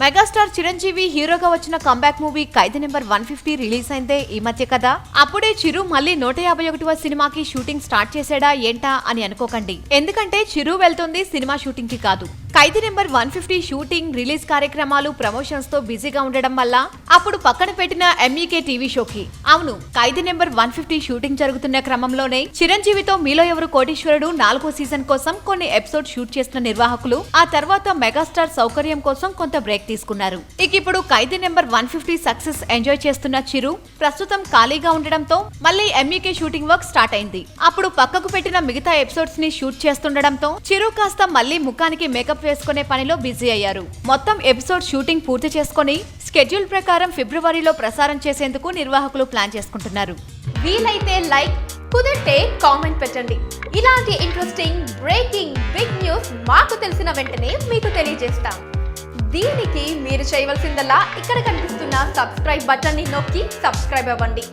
Megastar Chiranjeevi హీరోగా వచ్చిన comeback movie ఖైదీ number 150 release అయిందే ఈ మధ్య కదా. అప్పుడే చిరు మళ్ళీ 151వ సినిమాకి షూటింగ్ స్టార్ట్ చేసాడా ఏంటా అని అనుకోకండి. ఎందుకంటే చిరు వెళ్తుంది సినిమా షూటింగ్ కి కాదు. ఖైదీ నెంబర్ 150 షూటింగ్, రిలీజ్ కార్యక్రమాలు, ప్రమోషన్స్ తో బిజీగా ఉండడం వల్ల అప్పుడు పక్కన పెట్టిన MEK టీవీ షోకి. అవును, ఖైదీ నెంబర్ 150 షూటింగ్ జరుగుతున్న క్రమంలోనే చిరంజీవితో మీలో ఎవరు కోటీశ్వరుడు 4వ సీజన్ కోసం కొన్ని ఎపిసోడ్ షూట్ చేసిన నిర్వాహకులు ఆ తర్వాత మెగాస్టార్ సౌకర్యం కోసం కొంత బ్రేక్ తీసుకున్నారు. ఇక ఇప్పుడు ఖైదీ నెంబర్ 150 సక్సెస్ ఎంజాయ్ చేస్తున్న చిరు ప్రస్తుతం ఖాళీగా ఉండడంతో మళ్ళీ MEK షూటింగ్ వర్క్ స్టార్ట్ అయింది. అప్పుడు పక్కకు పెట్టిన మిగతా ఎపిసోడ్స్ ని షూట్ చేస్తుండడంతో చిరు కాస్త మళ్ళీ ముఖానికి మేకప్ వేసుకునే పనిలో బిజీ అయ్యారు. మొత్తం ఎపిసోడ్ షూటింగ్ పూర్తి చేసుకుని స్కెడ్యూల్ ప్రకారం ఫిబ్రవరిలో ప్రసారం చేసేందుకు నిర్వాహకులు ప్లాన్ చేసుకుంటున్నారు. వీలైతే లైక్, కుదిరితే కామెంట్ పెట్టండి. ఇలాంటి ఇంట్రెస్టింగ్ బ్రేకింగ్ బిగ్ న్యూస్ మాకు తెలిసిన వెంటనే మీకు తెలియజేస్తాం. దీనికి మీరు చేయవలసిందల్లా ఇక్కడ కనిపిస్తున్న సబ్స్క్రైబ్ బటన్ ని నొక్కి సబ్స్క్రైబ్ అవ్వండి.